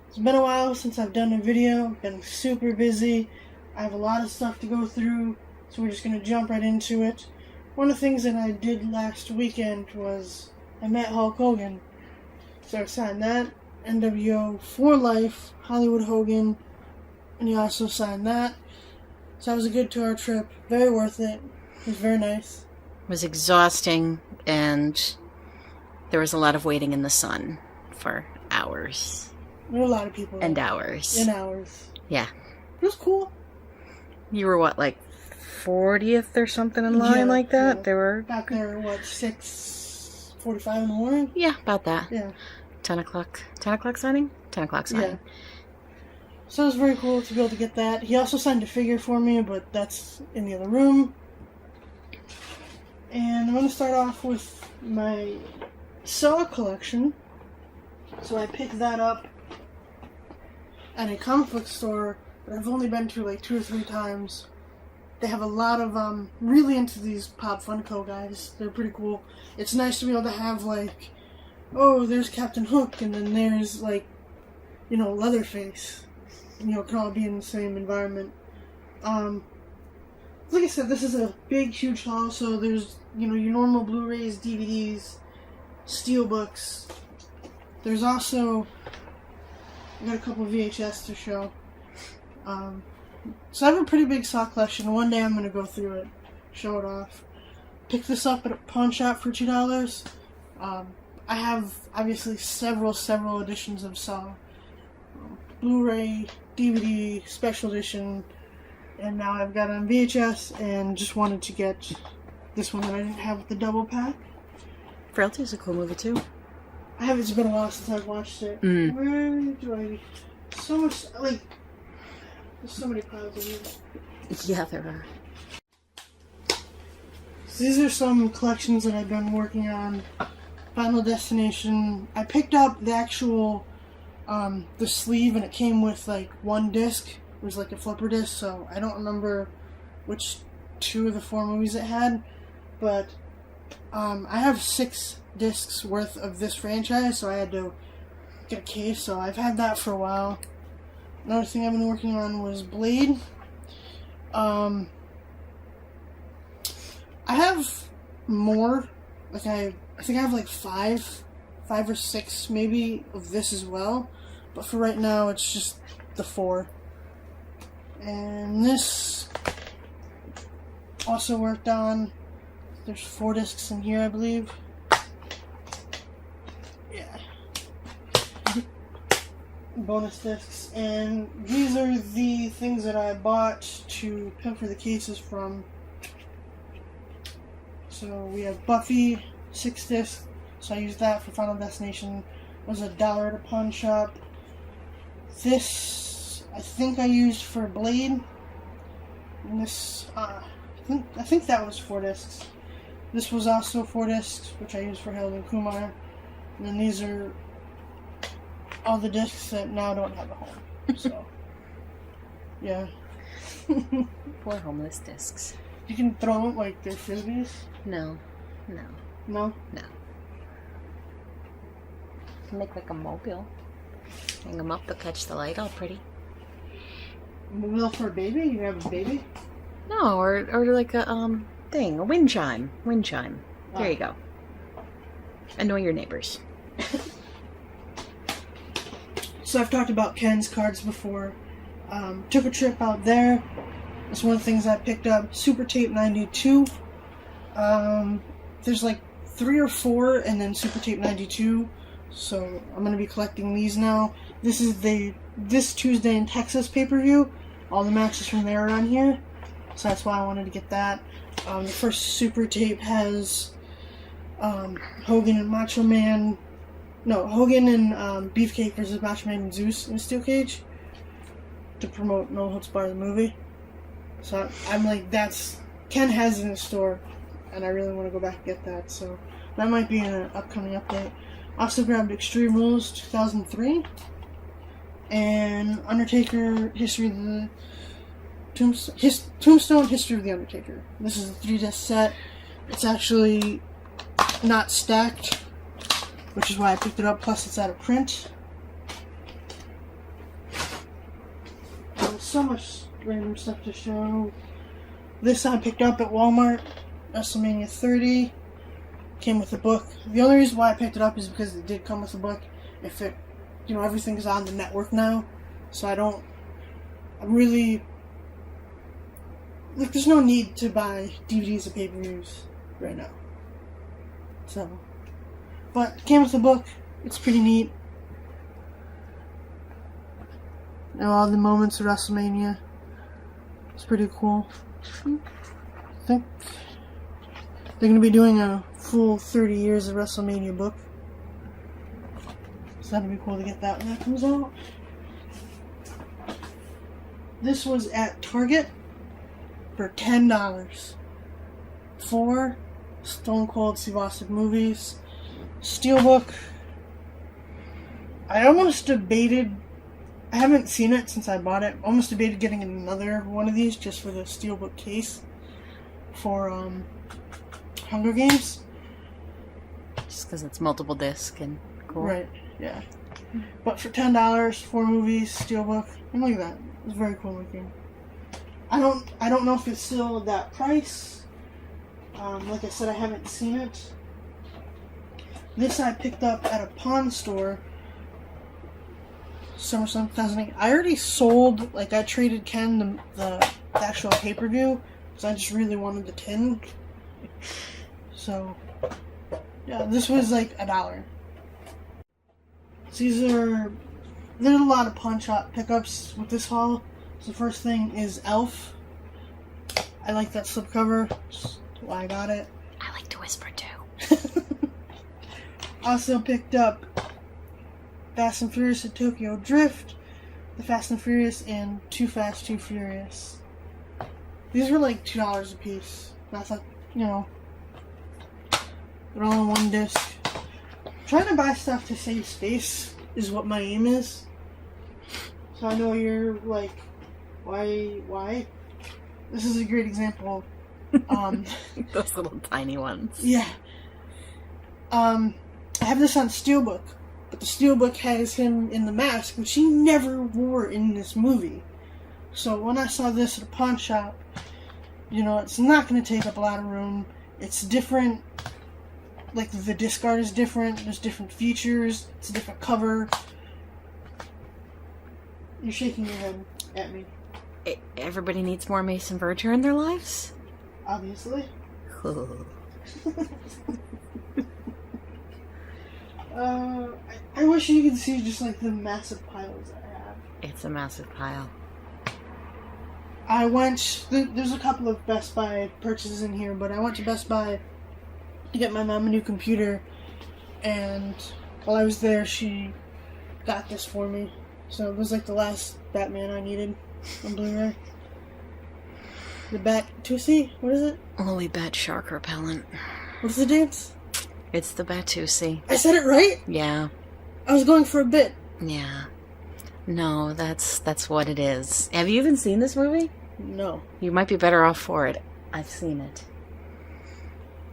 It's been a while since I've done a video. I've been super busy. I have a lot of stuff to go through, so we're just going to jump right into it. One of the things that I did last weekend was I met Hulk Hogan. So I signed that, NWO for life, Hollywood Hogan, and he also signed that. So that was a good tour trip. Very worth it. It was very nice. It was exhausting, and there was a lot of waiting in the sun for hours. There were a lot of people. And hours. And hours. Yeah. It was cool. You were what, like 40th or something in line like that? Yeah. There were... Back there, what, 6:45 in the morning? Yeah, about that. Yeah. 10 o'clock. 10 o'clock signing? 10 o'clock signing. Yeah. So it was very cool to be able to get that. He also signed a figure for me, but that's in the other room. And I'm going to start off with my Saw collection. So I picked that up at a comic book store that I've only been to like 2 or 3 times. They have a lot of, really into these Pop Funko guys. They're pretty cool. It's nice to be able to have like, oh, there's Captain Hook, and then there's like, you know, Leatherface. You know, it can all be in the same environment. Like I said, this is a big, huge haul, so there's, you know, your normal Blu Rays, DVDs, steelbooks. There's also, I got a couple of VHS to show. So I have a pretty big Saw collection. One day I'm going to go through it, show it off. Picked this up at a pawn shop for $2. I have, obviously, several editions of Saw. Blu-ray, DVD, special edition, and now I've got it on VHS, and just wanted to get this one that I didn't have with the double pack. Frailty is a cool movie too. It's been a while since I've watched it. Where do I... So much, like... There's so many piles of these. Yeah, there are. So these are some collections that I've been working on. Final Destination. I picked up the actual... the sleeve, and it came with like 1 disc. It was like a flipper disc, so I don't remember which 2 of the 4 movies it had, but I have 6 discs worth of this franchise, so I had to get a case, so I've had that for a while. Another thing I've been working on was Blade. I have more, like I think I have like 5 or 6 maybe of this as well, but for right now it's just the 4. And this also worked on. There's 4 discs in here, I believe. Yeah. Bonus discs. And these are the things that I bought to cover the cases from. So we have Buffy, 6 discs. So I used that for Final Destination. It was $1 at a pawn shop. This, I think I used for Blade. And this, I think that was 4 discs. This was also 4 discs, which I used for Harold and Kumar. And then these are all the discs that now don't have a home. So, yeah. Poor homeless discs. You can throw them like they're frisbees? No. No? No. Make like a mobile. Hang them up, they'll catch the light all pretty. Mobile for a baby? You have a baby? No, or like a thing, a wind chime. Wind chime. There you go. Annoy your neighbors. So I've talked about Ken's cards before. Took a trip out there. That's one of the things I picked up. Super Tape 92. There's like 3 or 4 and then Super Tape 92. So I'm going to be collecting these now. This is this Tuesday in Texas pay-per-view. All the matches from there are on here. So that's why I wanted to get that. The first Super Tape has Hogan and Macho Man. No, Hogan and Beefcake versus Macho Man and Zeus in a steel cage to promote No Holds Barred the movie. So I'm like, Ken has it in the store, and I really want to go back and get that. So that might be in an upcoming update. I also grabbed Extreme Rules 2003 and Undertaker History of the Tombstone History of the Undertaker. This is a 3-disc set. It's actually not stacked, which is why I picked it up, plus it's out of print. so much random stuff to show. This I picked up at Walmart. WrestleMania 30. Came with a book. The only reason why I picked it up is because it did come with a book. If it, everything's on the network now. So I'm really, there's no need to buy DVDs and pay-per-views right now. So, but came with a book. It's pretty neat. All the moments of WrestleMania. It's pretty cool. I think they're going to be doing a full 30 years of WrestleMania book. So that'll be cool to get that when that comes out. This was at Target for $10. 4 Stone Cold Steve Austin movies. Steelbook. I almost debated, I haven't seen it since I bought it, almost debated getting another one of these just for the Steelbook case for Hunger Games. Just because it's multiple disc and cool. Right, yeah. But for $10, 4 movies, Steelbook, and look at that. It's very cool looking. I don't know if it's still that price. Like I said, I haven't seen it. This I picked up at a pawn store. SummerSlam 2008. I already sold, I traded Ken the actual pay-per-view because I just really wanted the tin. So, yeah, this was $1. So there's a lot of pawn shop pickups with this haul. So the first thing is Elf. I like that slipcover. That's why I got it. I like to whisper too. Also picked up Fast and Furious at Tokyo Drift, The Fast and Furious, and Too Fast, Too Furious. These were $2 a piece. And I thought, they're all on one disc. Trying to buy stuff to save space is what my aim is. So I know you're like, why? This is a great example. Those little tiny ones. Yeah. I have this on Steelbook, but the Steelbook has him in the mask, which he never wore in this movie. So when I saw this at a pawn shop, it's not going to take up a lot of room. It's different. The disc art is different. There's different features. It's a different cover. You're shaking your head at me. Everybody needs more Mason Verger in their lives? Obviously. I wish you could see just the massive piles I have. It's a massive pile. There's a couple of Best Buy purchases in here, but I went to Best Buy to get my mom a new computer, and while I was there, she got this for me. So it was the last Batman I needed on Blu-ray. The Bat-Tusi? What is it? Lily Bat Shark Repellent. What's the dance? It's the Bat-Tusi. I said it right? Yeah. I was going for a bit. Yeah. No, that's what it is. Have you even seen this movie? No. You might be better off for it. I've seen it.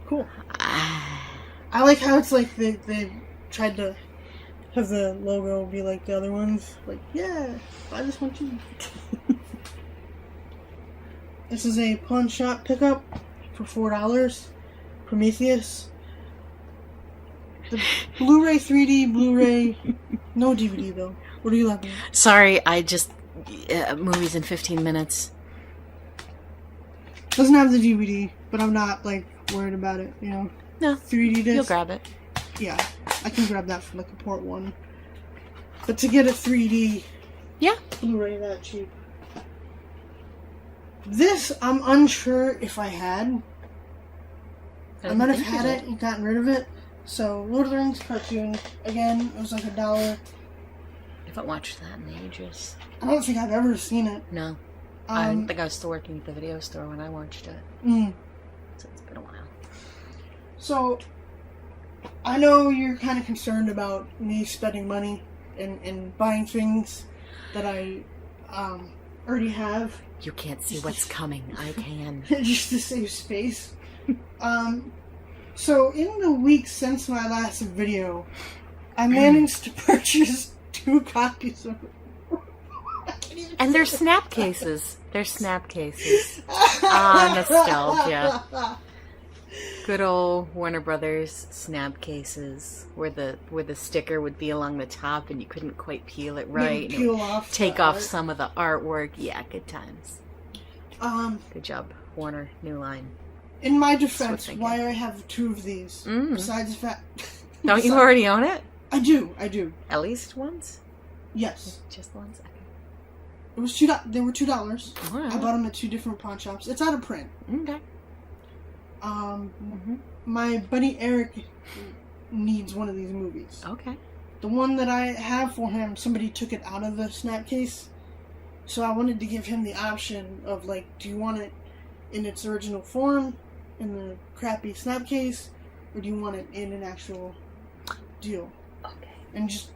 Cool. I like how it's they tried to have the logo be like the other ones. Yeah, buy this one too. This is a pawn shop pickup for $4. Prometheus. The Blu Ray 3D, Blu Ray, no DVD though. What are you laughing at? Sorry, I just movies in 15 minutes. Doesn't have the DVD, but I'm not worried about it. No, 3D disc. You'll grab it. Yeah, I can grab that for a port 1. But to get a 3D, Blu-ray that cheap. This I'm unsure if I had. I might have had it and gotten rid of it. So Lord of the Rings cartoon again. It was $1. I haven't watched that in ages. I don't think I've ever seen it. No. I didn't think I was still working at the video store when I watched it. So it's been a while. So, I know you're kind of concerned about me spending money and buying things that I already have. You can't see what's coming. I can. Just to save space. So, in the week since my last video, I managed to purchase 2 copies of... I can't even And they're snap cases. They're snap cases. Ah, nostalgia. Good old Warner Brothers snap cases, where the sticker would be along the top and you couldn't quite peel it right. Peel off. Take off some of the artwork. Yeah, good times. Good job, Warner. New line. In my defense, why do I have 2 of these? Besides the fact... Don't you already own it? I do. At least once? Yes. Just once? Okay. It was $2. They were $2. Right. I bought them at 2 different pawn shops. It's out of print. Okay. My buddy Eric needs one of these movies. Okay. The one that I have for him, somebody took it out of the snap case. So I wanted to give him the option of, like, do you want it in its original form, in the crappy snap case, or do you want it in an actual deal? Okay. And just...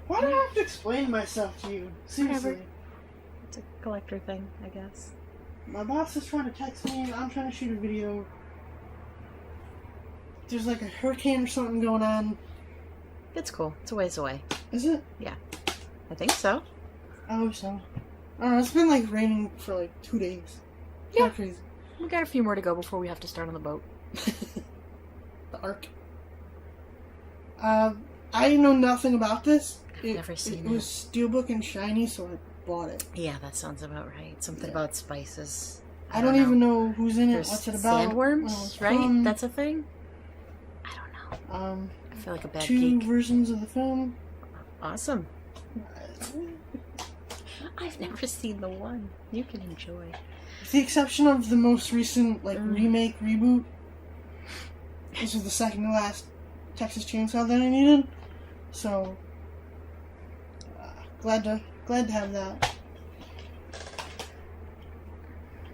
Why do I have to explain myself to you? Seriously. Whatever. It's a collector thing, I guess. My boss is trying to text me, and I'm trying to shoot a video. There's like a hurricane or something going on. It's cool. It's a ways away. Is it? Yeah. I think so. I hope so. I don't know, it's been like raining for like 2 days. Yeah. Crazy. We got a few more to go before we have to start on the boat. The Ark. I know nothing about this. Never seen it. It was steelbook and shiny, so I bought it. Yeah, that sounds about right. Something about spices. I don't even know who's in it, There's what's it about. sandworms, right? From. That's a thing? I don't know. I feel like a bad 2 geek. versions of the film. Awesome. I've never seen the one. You can enjoy. With the exception of the most recent, like, remake, reboot. This was the second to last Texas Chainsaw that I needed. So, glad to have that.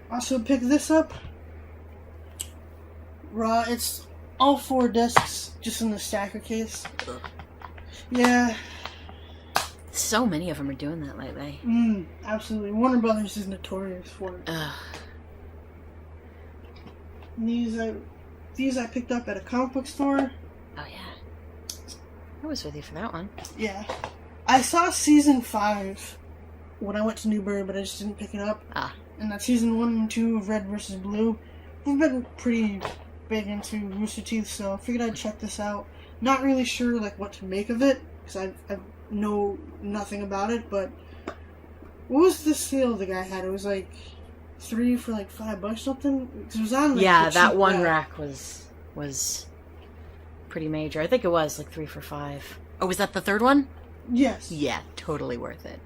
Also picked this up. Raw. It's all 4 discs, just in the stacker case. Yeah. So many of them are doing that lately. Absolutely. Warner Brothers is notorious for it. These I picked up at a comic book store. Oh yeah. I was with you for that one. Yeah. I saw season 5 when I went to Newbury, but I just didn't pick it up. And that's season 1 and 2 of Red vs. Blue. We've been pretty big into Rooster Teeth, so I figured I'd check this out. Not really sure like what to make of it, because I know nothing about it, but what was the sale the guy had? It was like 3 for like $5 something? It was on like that one rack was pretty major. I think it was like 3 for $5. Oh, was that the third one? Yes. Yeah, totally worth it.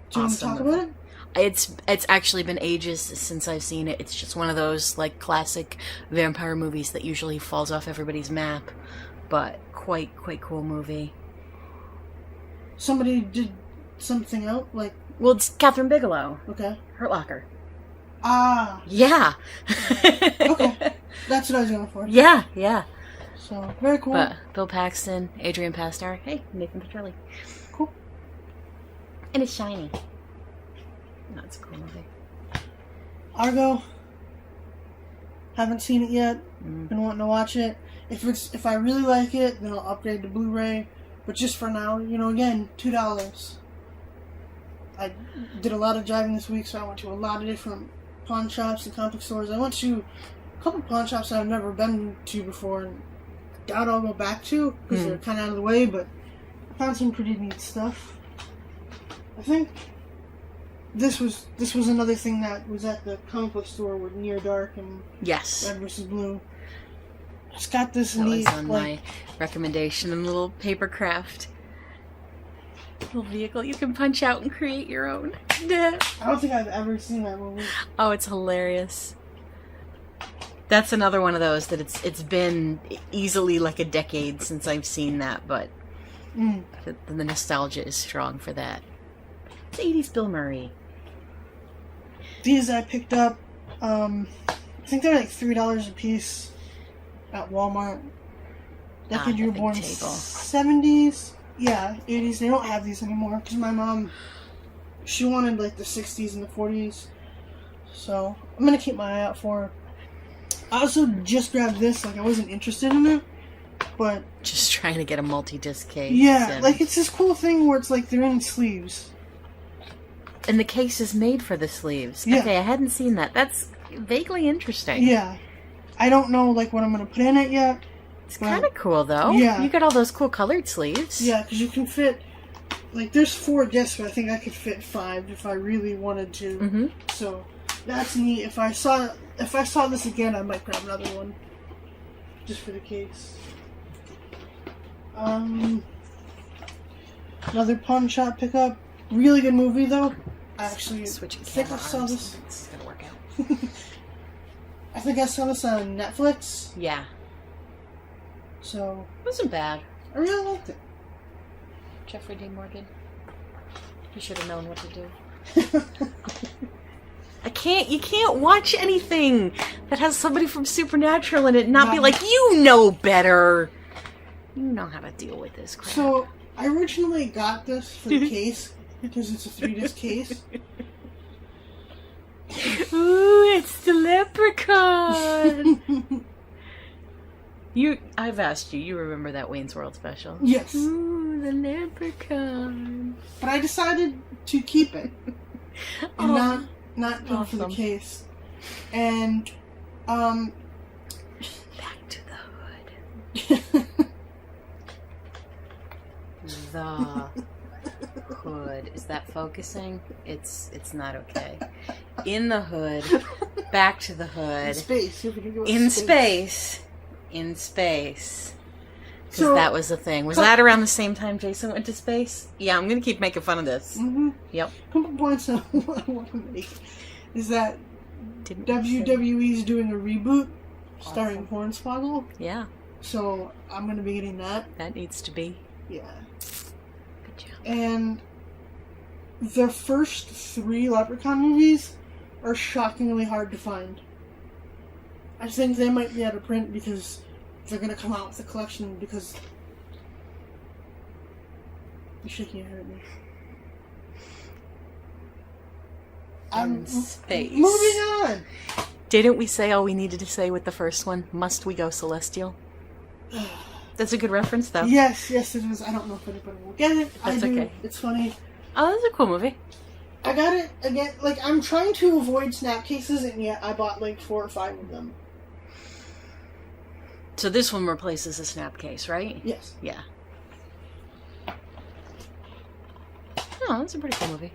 Do you want to talk about it? It's actually been ages since I've seen it. It's just one of those like classic vampire movies that usually falls off everybody's map, but quite cool movie. Somebody did something out like. Well, it's Catherine Bigelow. Okay. Hurt Locker. Ah. Yeah. Okay. That's what I was going for. Yeah. So, very cool. But Bill Paxton, Adrian Pastar, hey, Nathan Petrelli. Cool. And it's shiny. That's a cool movie. Argo. Haven't seen it yet. Been wanting to watch it. If I really like it, then I'll upgrade to Blu Ray. But just for now, again, $2. I did a lot of driving this week, so I went to a lot of different pawn shops and comic book stores. I went to a couple pawn shops I've never been to before, and doubt I'll go back to because they're kind of out of the way. But I found some pretty neat stuff. I think this was another thing that was at the comic book store with Near Dark and Red vs. Blue. It's got this neat. That was on my recommendation, a little paper craft. Little vehicle you can punch out and create your own. I don't think I've ever seen that movie. Oh, it's hilarious. That's another one of those that it's been easily like a decade since I've seen that, but the nostalgia is strong for that. It's 80s Bill Murray. These I picked up, I think they're like $3 a piece at Walmart. Decade you were born 70s. Yeah, 80s. They don't have these anymore because my mom, she wanted like the 60s and the 40s. So I'm going to keep my eye out for her. I also just grabbed this. Like, I wasn't interested in it, but... Just trying to get a multi-disc case. Yeah, like, it's this cool thing where it's like they're in sleeves. And the case is made for the sleeves. Yeah. Okay, I hadn't seen that. That's vaguely interesting. Yeah. I don't know, like, what I'm going to put in it yet. It's kind of cool, though. Yeah. You got all those cool colored sleeves. Yeah, because you can fit, like, there's 4 discs, but I think I could fit 5 if I really wanted to. Mm-hmm. So, that's neat. If I saw this again, I might grab another one. Just for the case. Another pawn shop pickup. Really good movie, though. I actually think I saw this. It's gonna work out. I think I saw this on Netflix. Yeah. So. It wasn't bad. I really liked it. Jeffrey D. Morgan. He should have known what to do. You can't watch anything that has somebody from Supernatural in it and not be like, you know better. You know how to deal with this crap. So, I originally got this for the case, because it's a 3-disc case. Ooh, it's the leprechaun! I've asked you. You remember that Wayne's World special? Yes. Ooh, the leprechaun. But I decided to keep it and not put it for the case. And back to the hood. The hood. Is that focusing? It's not okay. In the hood. Back to the hood. In space. In space. Because So, that was the thing. Was that around the same time Jason went to space? Yeah, I'm going to keep making fun of this. Mm-hmm. Yep. Couple points I want to make is that Didn't WWE's doing a reboot starring Awesome. Hornswoggle. Yeah, So I'm going to be getting that. that needs to be. Yeah. Good job. And the first 3 Leprechaun movies are shockingly hard to find. I think they might be out of print because they're going to come out with a collection because... You're shaking your head at me. In space. Moving on! Didn't we say all we needed to say with the first one? Must we go celestial? That's a good reference, though. Yes, it is. I don't know if anybody will get it. That's I do. okay. It's funny. Oh, that's a cool movie. I got it again. Like, I'm trying to avoid snap cases, and yet I bought like 4 or 5 of them. So this one replaces a snap case, right? Yes. Yeah. Oh, that's a pretty cool movie.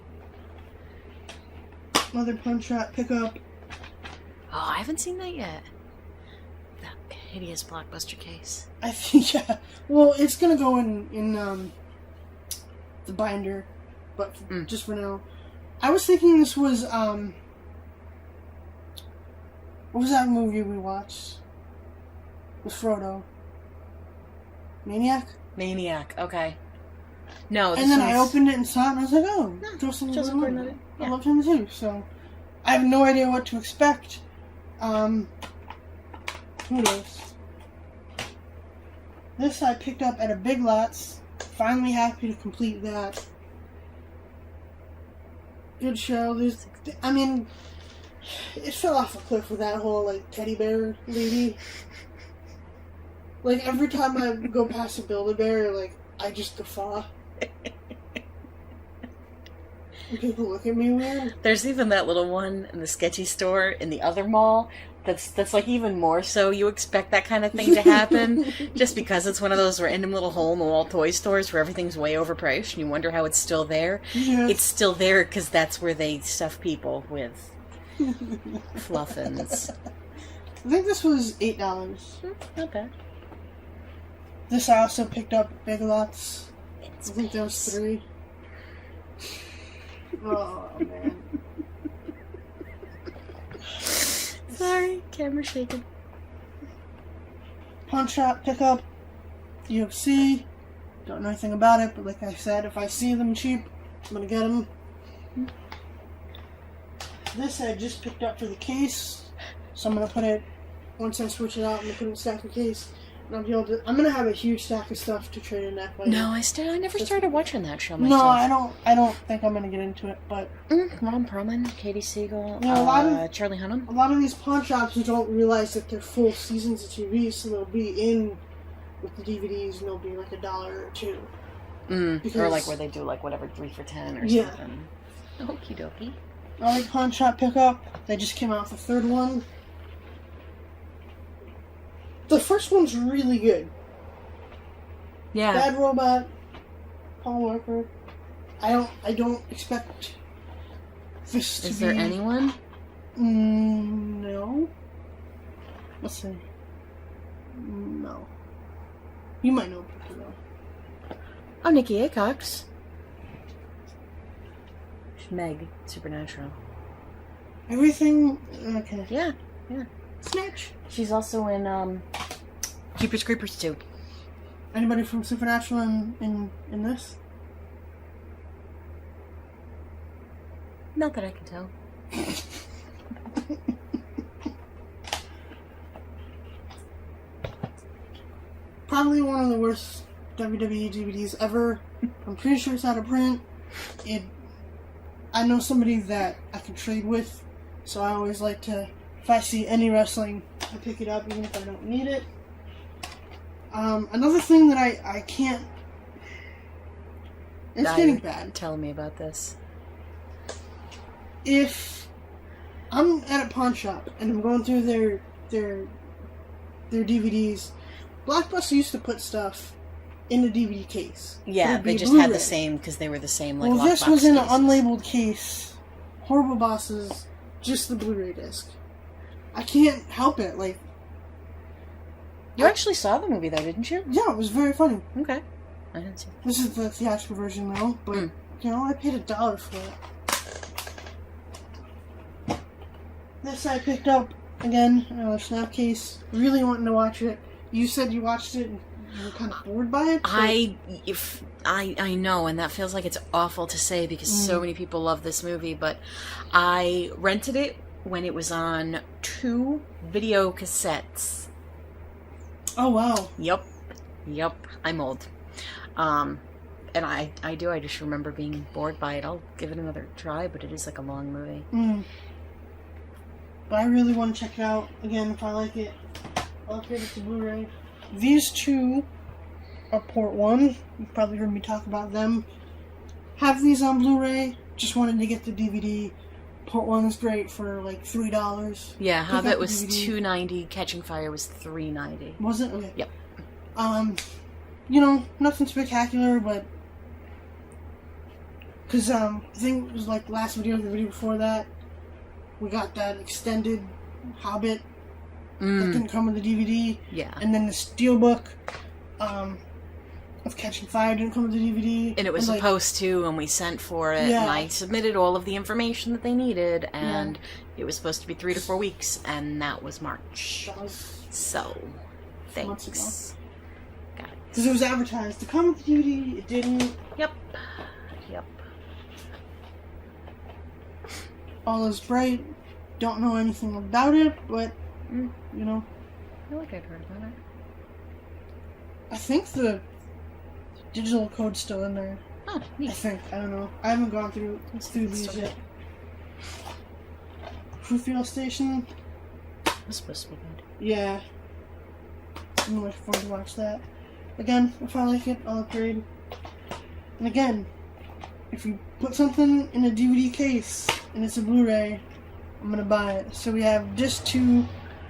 Another punch shot pickup. Oh, I haven't seen that yet. That hideous blockbuster case. I think, yeah. Well, it's gonna go in the binder, but just for now. I was thinking this was, what was that movie we watched? With Frodo. Maniac? Maniac, okay. No, this And then I one's- opened it and saw it, and I was like, oh, Joseph Gordon-Levitt. I love him too, so I have no idea what to expect. Who knows? This I picked up at a Big Lots. Finally happy to complete that. Good show. I mean, it fell off a cliff with that whole, like, teddy bear lady. Like, every time I go past a Build-A-Bear, like, I just guffaw. And people look at me weird. There's even that little one in the sketchy store in the other mall that's like even more so. You expect that kind of thing to happen just because it's one of those random little hole-in-the-wall toy stores where everything's way overpriced and you wonder how it's still there. Yeah. It's still there because that's where they stuff people with fluffins. I think this was $8. Not bad. This I also picked up at Big Lots. I think there was 3. Oh, man. Sorry, camera shaking. Pawn shop pickup. UFC. Don't know anything about it, but like I said, if I see them cheap, I'm gonna get them. This I just picked up for the case, so I'm gonna put it, once I switch it out, I'm gonna put it in the stack of case. And I'll be able to, I'm gonna have a huge stack of stuff to trade in that way. No, I never started watching that show myself. No, I don't think I'm gonna get into it, but Ron Perlman, Katie Siegel, Charlie Hunnam. A lot of these pawn shops don't realize that they're full seasons of TV, so they'll be in with the DVDs and they'll be like $1 or $2. Or like where they do like whatever 3 for $10 or something. Okie dokie. I like Pawn Shop Pickup. They just came out with the third one. The first one's really good. Yeah. Bad Robot, Paul Walker. I don't expect this to be... Is there anyone? No. Let's see. No. You might know people though. Oh, Nikki Acox. She's Meg, Supernatural. Everything... Okay. Yeah. Snatch. She's also in Jeepers Creepers 2. Anybody from Supernatural in this? Not that I can tell. Probably one of the worst WWE DVDs ever. I'm pretty sure it's out of print. I know somebody that I can trade with, so I always like to, if I see any wrestling, I pick it up even if I don't need it. Another thing that I can't... It's getting bad. Tell me about this. If I'm at a pawn shop and I'm going through their DVDs, Blockbuster used to put stuff in the DVD case. Yeah, they just had the same because they were the same. Like, well, this was in an unlabeled case. Horrible Bosses, just the Blu Ray disc. I can't help it. Like, you actually saw the movie though, didn't you? Yeah, it was very funny. Okay, I didn't see it. This is the theatrical version though, but you know, I paid $1 for it. This I picked up again, a snap case. Really wanting to watch it. You said you watched it and you were kind of bored by it. I know, and that feels like it's awful to say because so many people love this movie, but I rented it when it was on 2 video cassettes. Oh wow. Yep. I'm old. And I just remember being bored by it. I'll give it another try, but it is like a long movie. But I really want to check it out again. If I like it, I'll upgrade it to Blu-ray. These two are Port 1. You've probably heard me talk about them. Have these on Blu-ray. Just wanted to get the DVD. Port 1 is great for like $3. Yeah, Hobbit was $2.90. Catching Fire was $3.90. Was it? Okay. Yep. You know, nothing spectacular, but because I think it was like last video, the video before that, we got that extended Hobbit that didn't come with the DVD. Yeah. And then the Steelbook of Catching Fire didn't come with the DVD. And it was supposed to, and we sent for it, and I submitted all of the information that they needed, and it was supposed to be 3 to 4 weeks, and that was March. So, thanks. Got it. Because it was advertised to come with the DVD, it didn't. Yep. All is Bright. Don't know anything about it, but, you know. I feel like I've heard about it. I think the digital code's still in there. Oh, neat. I think. I don't know. I haven't gone through these yet. Fruitvale Station. It's supposed to be good. Yeah. I'm looking forward to watch that. Again, if I like it, I'll upgrade. And again, if you put something in a DVD case and it's a Blu-ray, I'm gonna buy it. So we have disc 2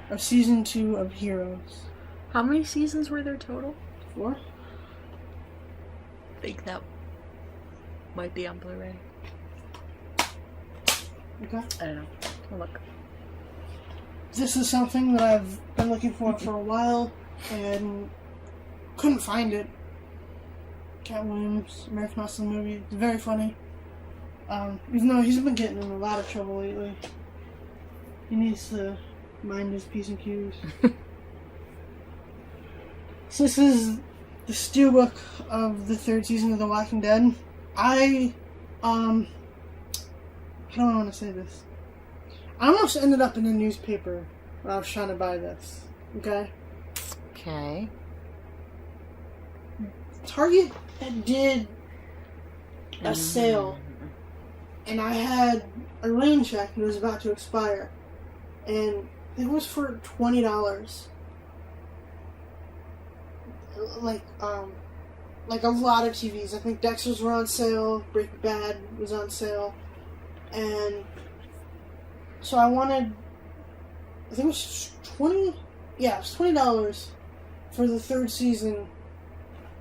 of season 2 of Heroes. How many seasons were there total? 4? I think that might be on Blu-ray. Okay. I don't know. I'll look. This is something that I've been looking for a while and couldn't find it. Cat Williams, American Hustle movie. It's very funny. Even though he's been getting in a lot of trouble lately. He needs to mind his P's and Q's. So this is the steelbook of the 3rd season of The Walking Dead. How do I want to say this? I almost ended up in a newspaper when I was trying to buy this. Okay? Okay. Target did a sale, and I had a rain check and it was about to expire, and it was for $20. Like a lot of TVs. I think Dexter's were on sale, Breaking Bad was on sale. And so I wanted, I think it was $20, yeah, it was $20 for the 3rd season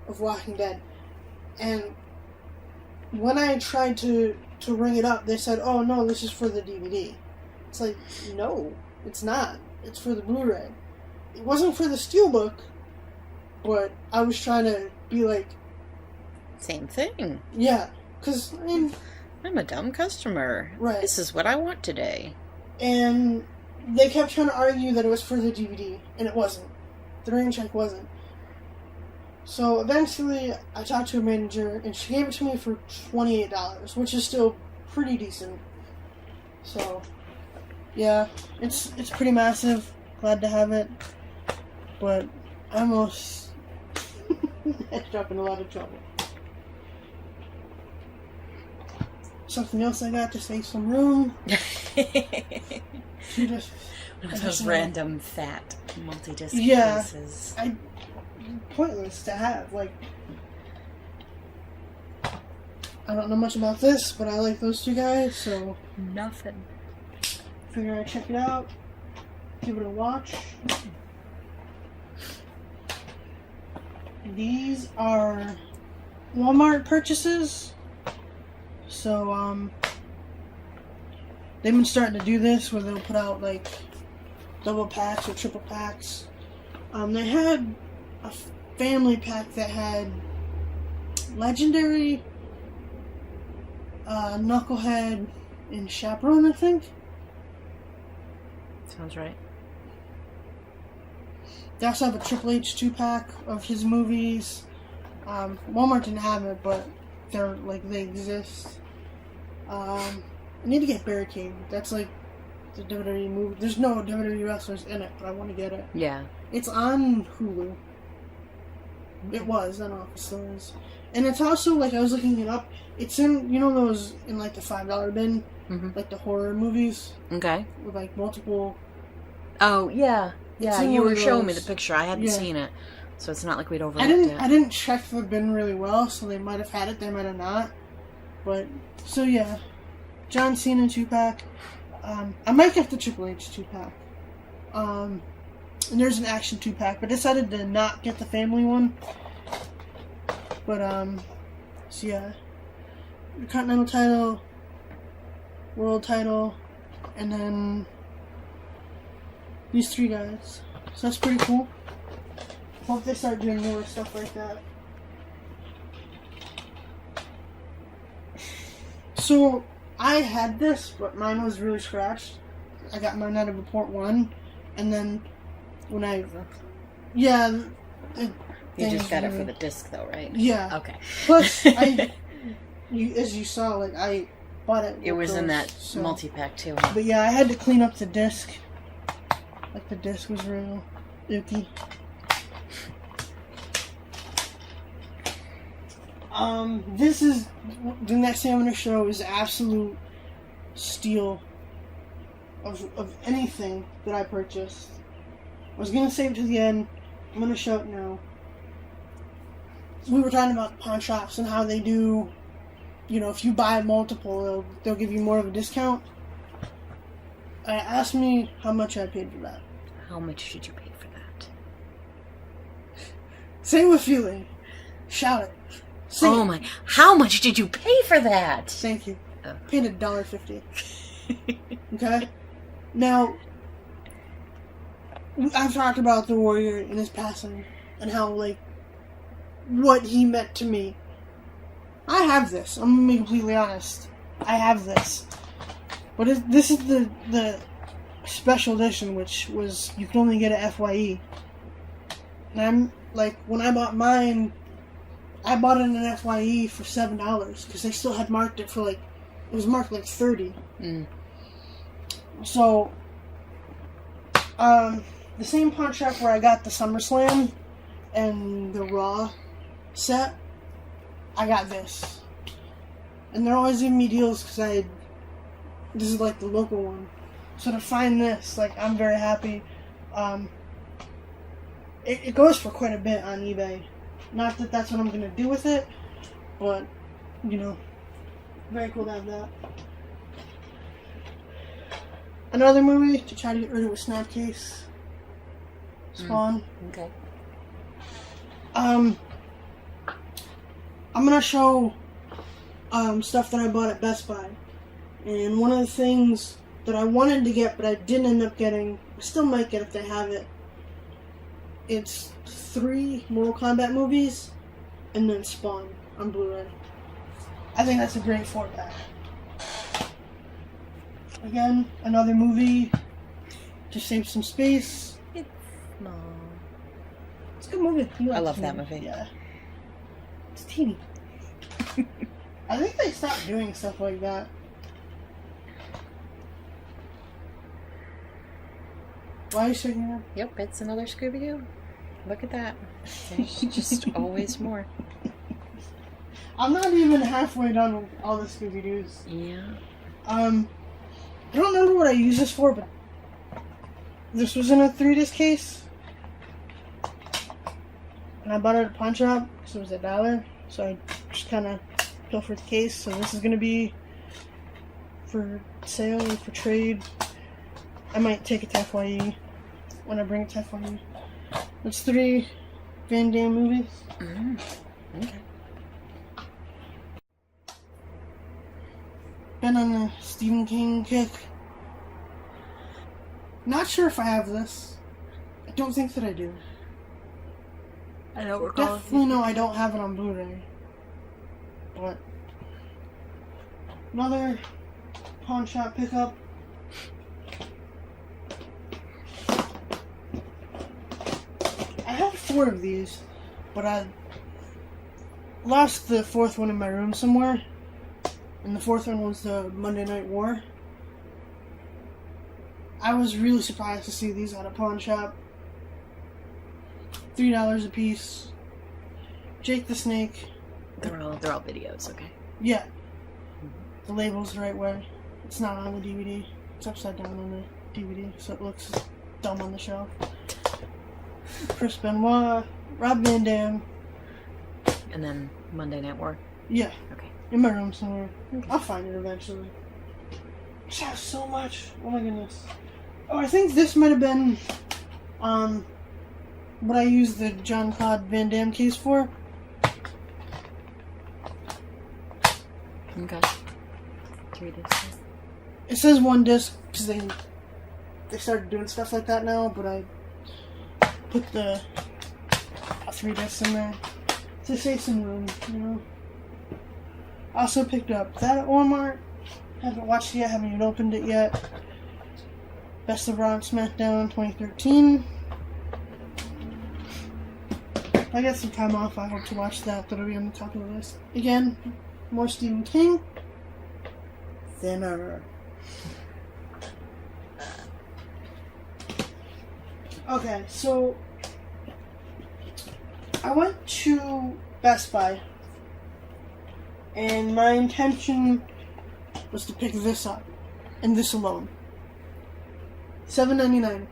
of Walking Dead. And when I tried to ring it up, they said, oh no, this is for the DVD. It's like, no, it's not. It's for the Blu Ray. It wasn't for the Steelbook, but I was trying to be like... Same thing. Yeah, because, I mean... I'm a dumb customer. Right. This is what I want today. And they kept trying to argue that it was for the DVD, and it wasn't. The rain check wasn't. So eventually, I talked to a manager, and she gave it to me for $28, which is still pretty decent. So, yeah, it's pretty massive. Glad to have it. But I almost ended up in a lot of trouble. Something else I got to save some room. Those random fat multi-disc cases. Pointless to have. Like, I don't know much about this, but I like those two guys, so nothing. Figure I'd check it out, give it a watch. These are Walmart purchases. So, they've been starting to do this where they'll put out, like, double packs or triple packs. They had a family pack that had Legendary, Knucklehead, and Chaperone, I think. Sounds right. They also have a Triple H 2-pack of his movies. Walmart didn't have it, but they exist. I need to get Barricade. That's like the WWE movie. There's no WWE wrestlers in it, but I want to get it. Yeah. It's on Hulu. It was. I don't know if it still is. And it's also, like, I was looking it up. It's in, you know those, in, like, the $5 bin? Mm-hmm. Like, the horror movies? Okay. With, like, multiple... Oh, yeah. Yeah, you were showing me the picture. I hadn't seen it. So it's not like we'd overlooked it. I didn't check the bin really well, so they might have had it, they might have not. But, so yeah. John Cena 2-pack. I might get the Triple H 2-pack. And there's an Action 2-pack, but I decided to not get the family one. But, so yeah. The Continental title, World title, and then these 3 guys. So that's pretty cool. Hope they start doing more stuff like that. So, I had this, but mine was really scratched. I got mine out of a port 1, and then when I... Yeah. You just got it for the disc, though, right? Yeah. Okay. Plus, as you saw, like, I bought it. It was in that multi-pack, too. But yeah, I had to clean up the disc. Like, the disc was real icky. This is, the next thing I'm going to show is absolute steal of anything that I purchased. I was going to save it to the end. I'm going to show it now. We were talking about pawn shops and how they do, you know, if you buy multiple, they'll give you more of a discount. Ask me how much I paid for that. How much did you pay for that? Say it with feeling. Shout it. Oh my! How much did you pay for that? Thank you. Oh. Paid $1.50. Okay. Now, I've talked about the Warrior and his passing and how, like, what he meant to me. I have this. I'm gonna be completely honest. I have this, but this is the special edition, which was you can only get at FYE. And I'm like, when I bought mine. I bought it in an FYE for $7 because they still had marked it for it was marked like $30. Mm. So, the same pawn shop where I got the SummerSlam and the Raw set, I got this. And they're always giving me deals because this is like the local one. So to find this, like, I'm very happy. It goes for quite a bit on eBay. Not that that's what I'm going to do with it, but, you know, very cool to have that. Another movie to try to get rid of a Snapcase. Spawn. Okay. I'm gonna show stuff that I bought at Best Buy. And one of the things that I wanted to get but I didn't end up getting, I still might get if they have it, it's 3 Mortal Kombat movies and then Spawn on Blu Ray. I think that's a great 4-pack. Again, another movie to save some space. It's small. It's a good movie. I love that movie. Yeah. It's teeny. I think they stopped doing stuff like that. Why are you shaking your head? Yep, it's another Scooby-Doo. Look at that. There's just always more. I'm not even halfway done with all the Scooby-Doos. Yeah. I don't remember what I used this for, but this was in a 3-disc case. And I bought it at a pawn shop because it was $1. So I just kind of pilfered the case. So this is going to be for sale or for trade. I might take it to FYE when I bring it to FYE. It's 3 Van Damme movies. Okay. Been on a Stephen King kick. Not sure if I have this. I don't think that I do. I don't recall. Definitely know I don't have it on Blu-ray. But another pawn shop pickup. I have 4 of these, but I lost the 4th one in my room somewhere. And the 4th one was the Monday Night War. I was really surprised to see these at a pawn shop. $3 a piece. Jake the Snake. They're all videos, okay? Yeah. The label's the right way. It's not on the DVD. It's upside down on the DVD, so it looks dumb on the shelf. Chris Benoit, Rob Van Dam. And then Monday Night War? Yeah. Okay. In my room somewhere. Okay. I'll find it eventually. I just have so much. Oh my goodness. Oh, I think this might have been what I used the John Claude Van Damme case for. Okay. 3 discs. It says 1 disc because they started doing stuff like that now, but I put the 3 discs in there to save some room, you know. I also picked up that at Walmart. Haven't watched it yet, haven't even opened it yet. Best of Raw and SmackDown 2013. If I get some time off, I hope to watch that. That'll be on the top of the list. Again, more Stephen King. Thinner. Okay, so I went to Best Buy, and my intention was to pick this up, and this alone. $7.99.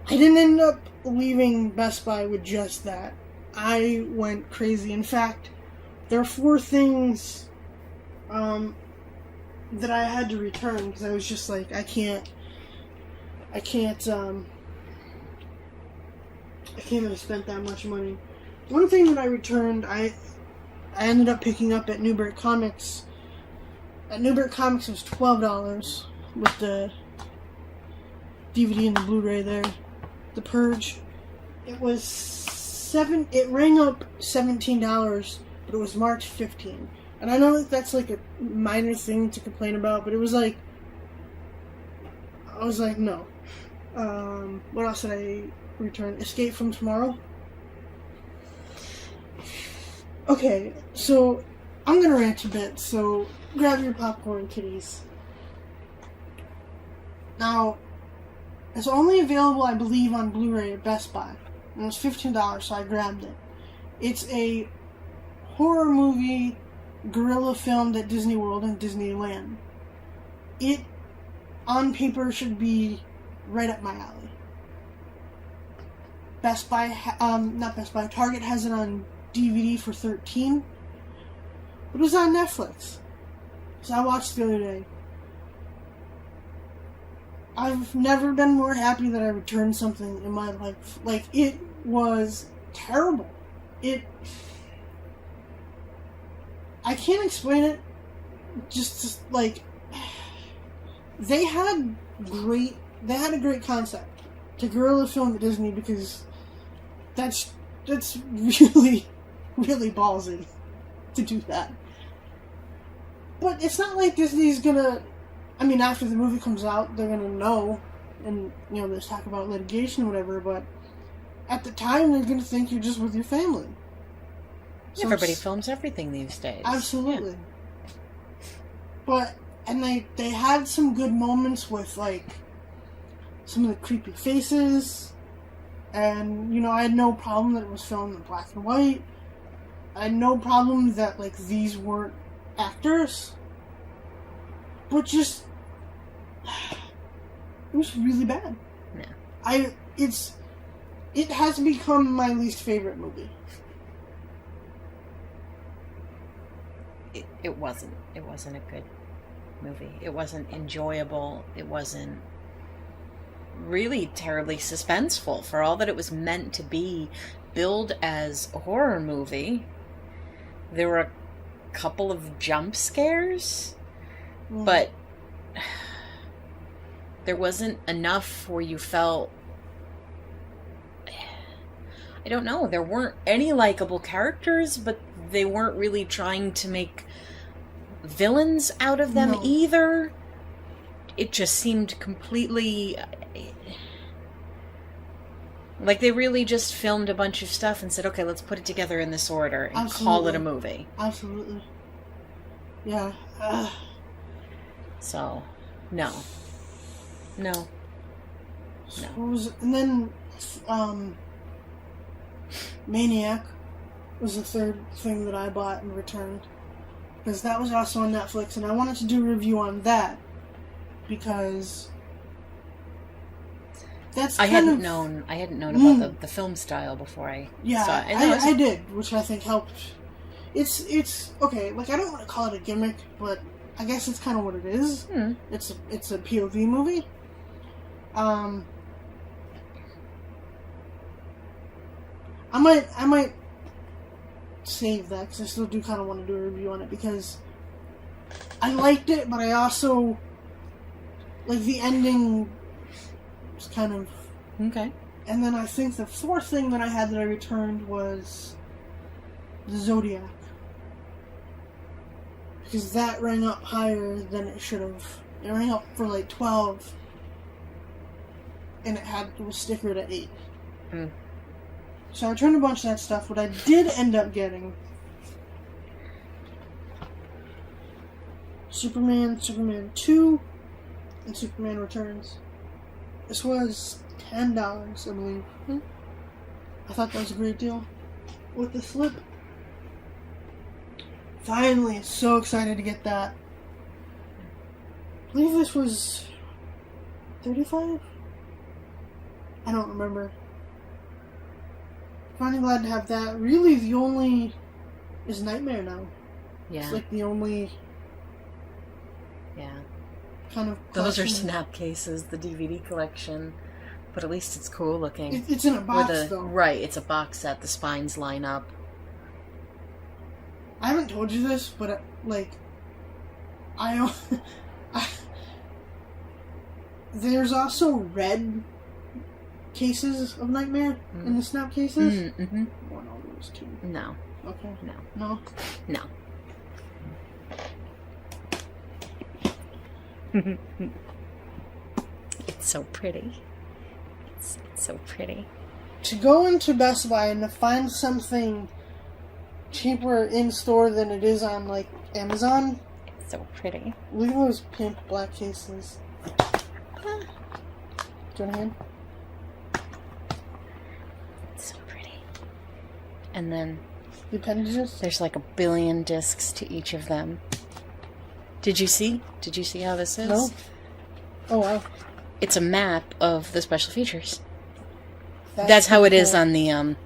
I didn't end up leaving Best Buy with just that. I went crazy. In fact, there are 4 things that I had to return because I was just like, I can't have spent that much money. One thing that I returned, I ended up picking up at Newburgh Comics. At Newburgh Comics, it was $12 with the DVD and the Blu-ray there. The Purge. It was it rang up $17, but it was March 15. And I know that that's like a minor thing to complain about, but it was like, I was like, no. What else did I return? Escape from Tomorrow. Okay, so I'm gonna rant a bit, so grab your popcorn, kiddies. Now, it's only available, I believe, on Blu-ray at Best Buy. And it was $15, so I grabbed it. It's a horror movie guerrilla filmed at Disney World and Disneyland. It, on paper, should be right up my alley. Best Buy, not Best Buy, Target has it on DVD for $13. But it was on Netflix. So I watched it the other day. I've never been more happy that I returned something in my life. Like, it was terrible. I can't explain it. Just like, they had a great concept to guerrilla film at Disney, because that's really, really ballsy to do that. But it's not like Disney's gonna, I mean, after the movie comes out, they're gonna know, and, you know, there's talk about litigation or whatever, but at the time, they're gonna think you're just with your family. So everybody films everything these days. Absolutely. Yeah. But, and they had some good moments with, like, some of the creepy faces, and, you know, I had no problem that it was filmed in black and white. I had no problem that, like, these weren't actors. But just, it was really bad. Yeah. It has become my least favorite movie. It wasn't a good movie. It wasn't enjoyable. It wasn't really terribly suspenseful for all that it was meant to be, billed as a horror movie. There were a couple of jump scares, but there wasn't enough where you felt, I don't know, there weren't any likable characters, but they weren't really trying to make villains out of them either. It just seemed completely like they really just filmed a bunch of stuff and said, okay, let's put it together in this order and call it a movie. Absolutely. Yeah. So, no. And then, Maniac was the third thing that I bought and returned, because that was also on Netflix, and I wanted to do a review on that, because that's I hadn't known about the film style before I saw it. I did, which I think helped. It's okay, like, I don't want to call it a gimmick, but I guess it's kind of what it is. It's a POV movie. I might save that, because I still do kind of want to do a review on it, because I liked it, but I also, like, the ending was kind of... Okay. And then I think the fourth thing that I had that I returned was the Zodiac, because that rang up higher than it should have. It rang up for like 12, and it was stickered at 8. So I returned a bunch of that stuff. What I did end up getting: Superman 2, and Superman Returns. This was $10, I believe. I thought that was a great deal. With the slip. Finally, so excited to get that. I believe this was $35? I don't remember. Finally glad to have that. Really, the only is Nightmare now. Yeah. It's like the only kind of those are snap cases, the DVD collection. But at least it's cool looking. It's in a box, though. Right, it's a box set. The spines line up. I haven't told you this, but, like, there's also red cases of Nightmare in the snap cases. One of those two. No. Okay. No. It's so pretty. It's so pretty. To go into Best Buy and to find something cheaper in store than it is on, like, Amazon. It's so pretty. Look at those pimp black cases. Do you want a hand? It's so pretty. And then the appendages? There's like 1 billion discs to each of them. Did you see? Did you see how this is? No. Oh, wow. It's a map of the special features. That's how it is on the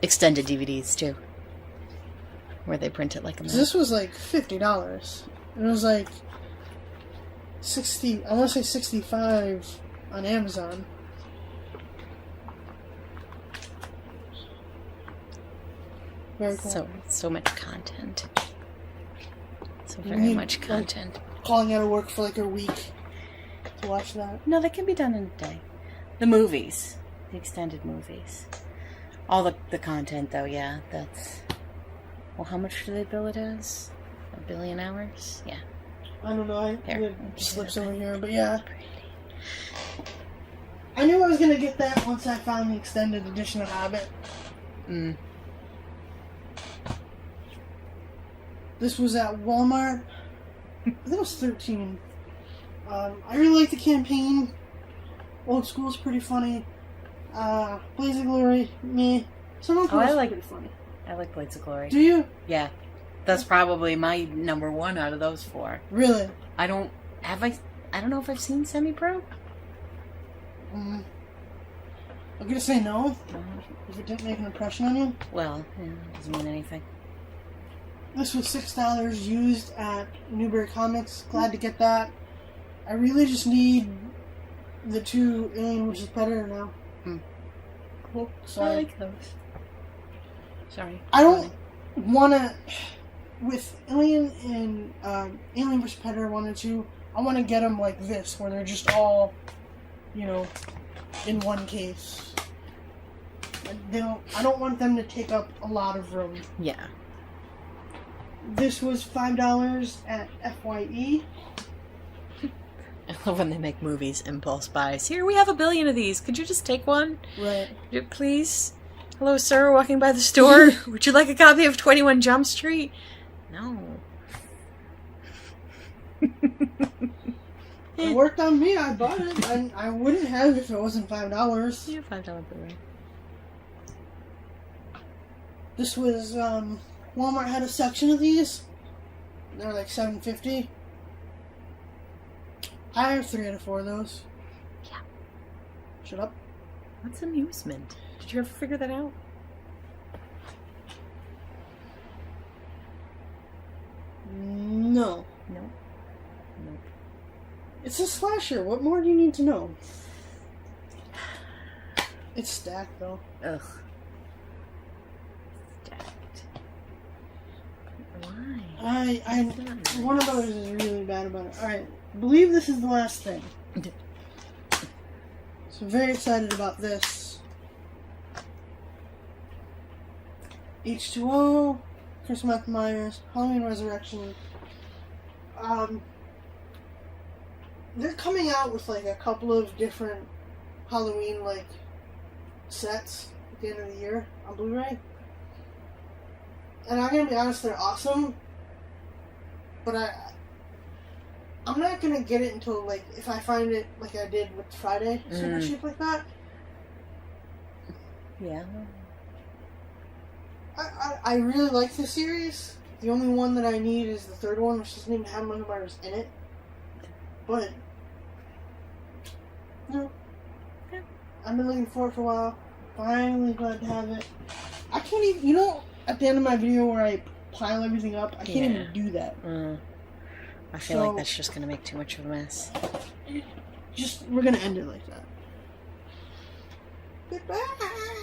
extended DVDs, too. Where they print it like a map. This was like $50. And it was like 60, I want to say 65 on Amazon. Very cool. So much content. So very much content. Calling out of work for like a week to watch that. No, that can be done in a day. The movies. The extended movies. All the content, though, yeah. That's... Well, how much do they bill it as? 1 billion hours? Yeah. I don't know. There. It slips over here, but yeah. I knew I was going to get that once I found the extended edition of Hobbit. Mm. This was at Walmart. I think it was 13. I really like the campaign. Old School's pretty funny. Blaze of Glory, me. Someone pretty funny. I like Blades of Glory. Do you? Yeah. That's probably my number one out of those 4. Really? I don't know if I've seen Semi-Pro. I'm gonna say no. If it didn't make an impression on you. Well, yeah, it doesn't mean anything. This was $6 used at Newberry Comics. Glad to get that. I really just need the 2 Alien vs. Predator now. Oh, sorry. I like those. Sorry. I don't want to... With Alien and Alien vs. Predator 1 and 2, I want to get them like this, where they're just all, you know, in one case. I don't want them to take up a lot of room. Yeah. This was $5 at FYE. I love when they make movies impulse buys. Here, we have 1 billion of these. Could you just take one? Right. Please? Hello, sir, walking by the store. Would you like a copy of 21 Jump Street? No. It worked on me. I bought it. I wouldn't have if it wasn't $5. Yeah, $5 Blu-ray. This was, Walmart had a section of these. They were like $7.50. I have 3 out of 4 of those. Yeah. Shut up. What's amusement? Did you ever figure that out? No. No. Nope. It's a slasher. What more do you need to know? It's stacked, though. Ugh. Stacked. Why? One of those is really bad about it. Alright. I believe this is the last thing. So I'm very excited about this. H2O, Chris Michael Myers, Halloween Resurrection. They're coming out with like a couple of different Halloween like sets at the end of the year on Blu-ray. And I'm gonna be honest, they're awesome. But I'm not gonna get it until like if I find it like I did with Friday, super cheap like that. Yeah. I really like the series. The only one that I need is the 3rd one, which doesn't even have Michael Myers in it. But no, yeah. I've been looking for it for a while. Finally glad to have it. I can't even, you know, at the end of my video where I pile everything up, I can't even do that. I feel like that's just gonna make too much of a mess. We're gonna end it like that. Goodbye.